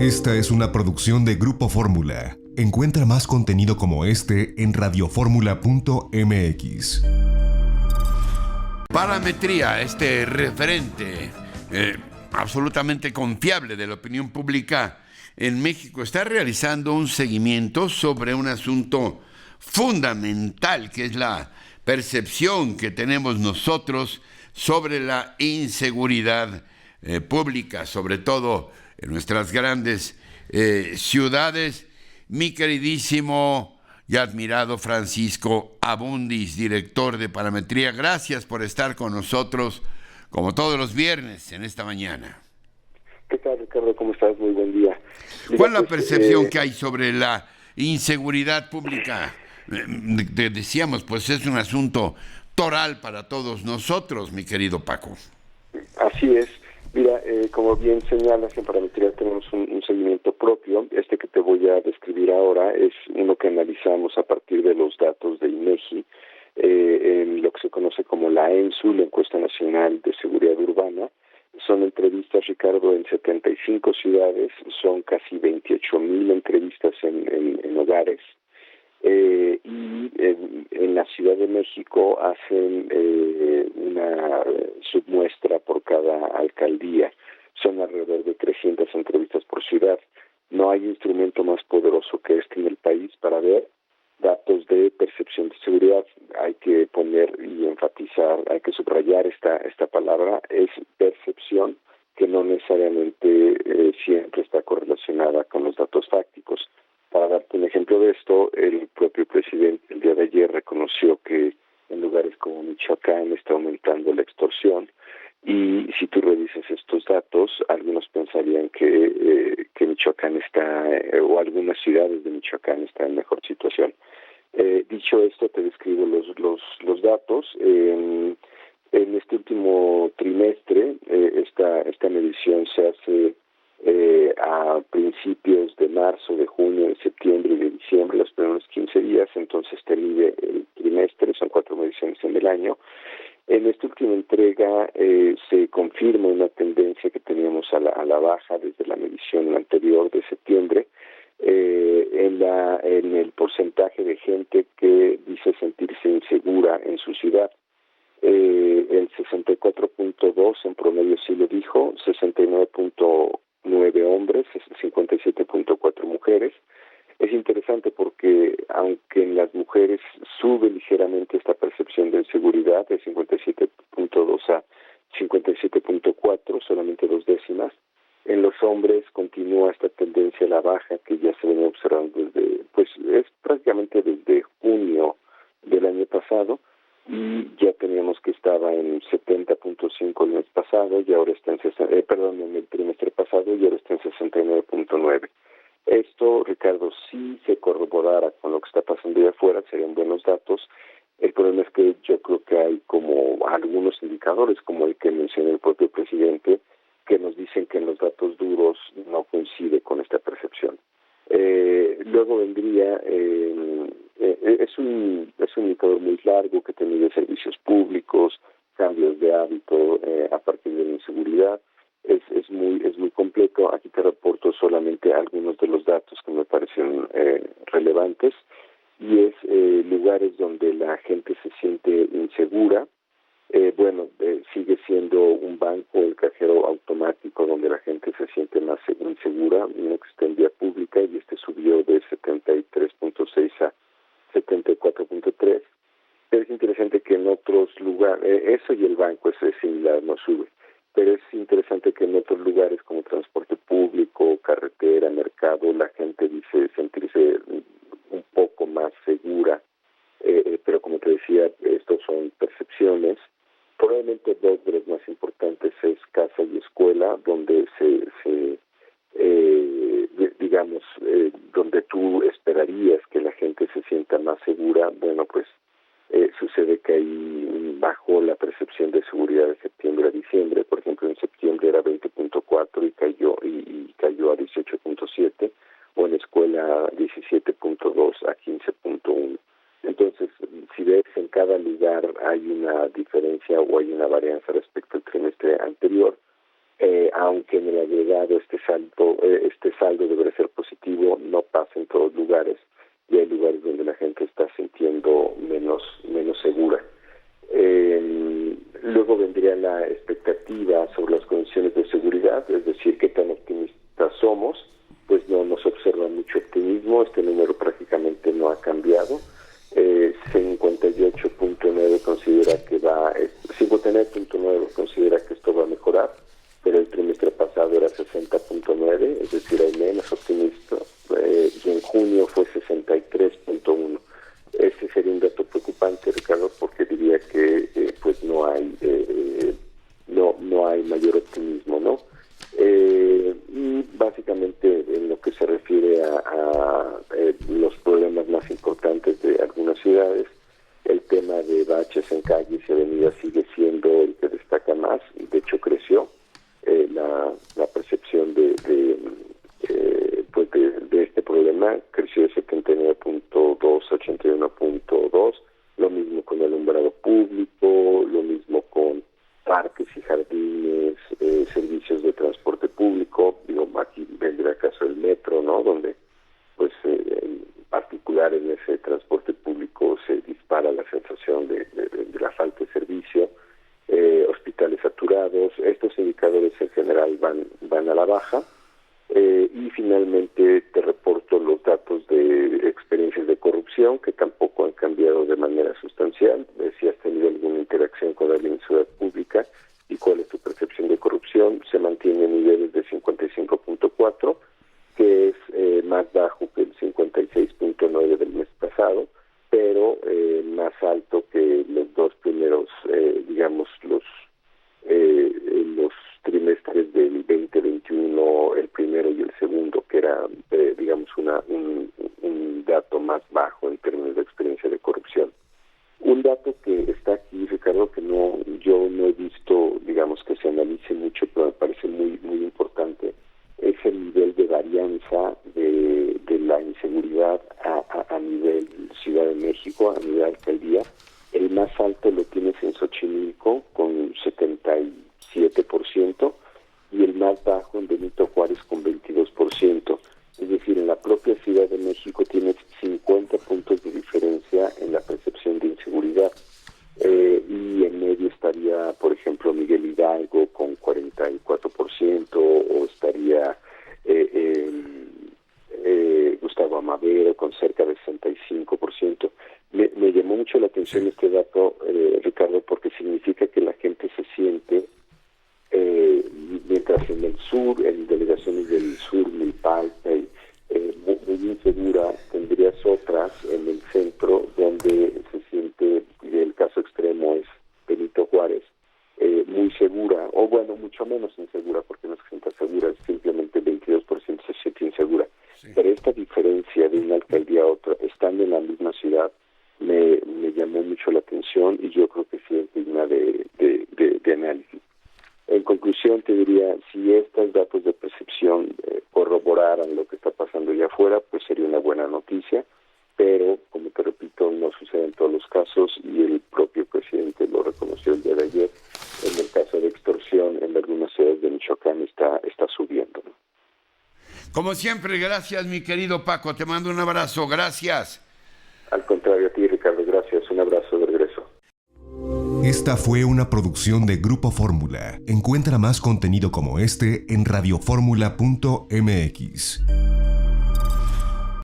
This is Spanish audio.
Esta es una producción de Grupo Fórmula. Encuentra más contenido como este en radioformula.mx. Parametría, este referente absolutamente confiable de la opinión pública en México, está realizando un seguimiento sobre un asunto fundamental, que es la percepción que tenemos nosotros sobre la inseguridad pública, sobre todo en nuestras grandes ciudades. Mi queridísimo y admirado Francisco Abundis, director de Parametría, gracias por estar con nosotros como todos los viernes en esta mañana. ¿Qué tal, Ricardo? ¿Cómo estás? Muy buen día. ¿Cuál es la percepción que hay sobre la inseguridad pública? Decíamos, pues es un asunto toral para todos nosotros, mi querido Paco. Así es. Mira, como bien señalas, en Parametría tenemos un seguimiento propio. Este que te voy a describir ahora es uno que analizamos a partir de los datos de INEGI, en lo que se conoce como la ENSU, la Encuesta Nacional de Seguridad Urbana. Son entrevistas, Ricardo, en 75 ciudades, son casi 28,000 entrevistas en hogares. Y en la Ciudad de México hacen una submuestra por cada alcaldía. Son alrededor de 300 entrevistas por ciudad. No hay instrumento más poderoso que este en el país para ver datos de percepción de seguridad. Hay que poner y enfatizar, hay que subrayar esta palabra, es percepción, que no necesariamente siempre está correlacionada con los datos fácticos. Para darte un ejemplo de esto, el propio presidente el día de ayer reconoció que en lugares como Michoacán está aumentando la extorsión, y si tú revisas estos datos, algunos pensarían que Michoacán está, o algunas ciudades de Michoacán están en mejor situación. Dicho esto, te describo los datos. En este último trimestre, esta medición se hace a principios de marzo, de junio, de septiembre y de diciembre, los primeros 15 días. Entonces te mide el trimestre, son 4 mediciones en el año. En esta última entrega se confirma una tendencia que teníamos a la baja desde la medición anterior de septiembre, en el porcentaje de gente que dice sentirse insegura en su ciudad. El 64.2 en promedio sí lo dijo, 69.9 hombres, 57.4 mujeres. Es interesante porque aunque en las mujeres sube ligeramente esta percepción de inseguridad de 57.2 a 57.4, solamente 2 décimas, en los hombres continúa esta tendencia a la baja que ya se viene observando es prácticamente desde junio del año pasado, y ya teníamos que estaba en 70.5 el mes pasado y ahora está en el trimestre pasado, y ahora está en 69.9. Esto, Ricardo, si se corroborara con lo que está pasando allá afuera, serían buenos datos. El problema es que yo creo que hay como algunos indicadores, como el que mencionó el propio presidente, que nos dicen que en los datos duros no coincide con esta percepción. Luego vendría, es un indicador muy largo que tiene de servicios públicos, cambios de hábito a partir de la inseguridad. Es muy completo. Aquí te reporto solamente algunos de los datos que me parecen relevantes, y es lugares donde la gente se siente insegura. Sigue siendo un banco, el cajero automático, donde la gente se siente más insegura, no que está en vía pública, y subió de 73.6 a 74.3. Pero es interesante que en otros lugares, eso y el banco es similar, no sube. Pero es interesante que en otros lugares como transporte público, carretera, mercado, la gente dice sentirse un poco más segura. Pero como te decía, estos son percepciones. Probablemente dos de los más importantes es casa y escuela, donde donde tú esperarías que la gente se sienta más segura. Bueno, pues sucede que ahí bajó la percepción de seguridad de septiembre a diciembre. Por ejemplo, en septiembre era 20.4 y cayó a 18.7, o en escuela 17.2 a 15.1. Entonces, si ves, en cada lugar hay una diferencia o hay una varianza respecto al trimestre anterior. aunque en el agregado este saldo debería ser positivo, no pasa en todos lugares y hay lugares donde la gente está sintiendo menos segura. Luego vendría la expectativa sobre las condiciones de seguridad, es decir, qué tan optimistas somos. Pues no nos observa mucho optimismo, este número prácticamente no ha cambiado. 58.9 considera que 59.9 considera que esto va a mejorar, pero el trimestre pasado era 60.9, es decir, hay menos optimistas, y en junio fue 63.1. Ese sería un dato preocupante, Ricardo, porque diría que pues no hay mayor optimismo, ¿no? Y básicamente en lo que se refiere a los problemas más importantes de algunas ciudades, el tema de baches en calles y avenidas sigue siendo el que destaca más, y de hecho creció la percepción de este problema, creció de 79.2 a 81.2, lo mismo con el alumbrado público, lo mismo con parques y jardines, servicios de transporte público. Digo, aquí vendrá el caso del metro, ¿no? Donde, pues, en particular en ese transporte público se dispara la sensación de la falta de servicio, hospitales saturados. Estos indicadores en general van a la baja. Y finalmente te reporto los datos de experiencias de corrupción, que tampoco han cambiado de manera sustancial. Si has tenido alguna interacción con alguien en ciudad pública y cuál es tu percepción de corrupción, se mantiene en niveles de 55.4, que es más bajo que el 56.9 del mes pasado, pero más alto que los dos primeros, los trimestres del 2021, el primero y el segundo, que era, un dato más bajo en términos de experiencia de corrupción. Un dato que está aquí, Ricardo, que yo no he visto, que se analice mucho, pero me parece muy, muy importante, es el nivel de varianza de la inseguridad a nivel Ciudad de México, a nivel alcaldía. El más alto lo tienes en Xochimilco, con 77%, y el más bajo en Benito Juárez, con 22%. Es decir, en la propia Ciudad de México tienes 50 puntos de diferencia en la percepción de inseguridad. Y en medio estaría, por ejemplo, Miguel Hidalgo con 44%, o estaría Gustavo Amadero con cerca de 65%. Me llamó mucho la atención este dato, Ricardo, porque significa que la gente se siente, mientras en el sur, en delegaciones del sur, Milpalta, muy insegura, tendrías otras en el centro donde se siente, y el caso extremo es Benito Juárez, muy segura, o bueno, mucho menos insegura, porque no se sienta segura, simplemente 22% se siente insegura. Sí. Pero esta diferencia de una alcaldía a otra, estando en la misma ciudad, me llamó mucho la atención, y yo creo que sí es digna de análisis. En conclusión, te diría, si estos datos de percepción corroboraran lo que está pasando allá afuera, pues sería una buena noticia, pero, como te repito, no sucede en todos los casos, y el propio presidente lo reconoció el día de ayer. En el caso de extorsión, en algunas ciudades de Michoacán está subiendo, ¿no? Como siempre, gracias, mi querido Paco, te mando un abrazo, gracias. Al contrario, a ti, Ricardo, gracias, un abrazo de regreso. Esta fue una producción de Grupo Fórmula. Encuentra más contenido como este en radioformula.mx.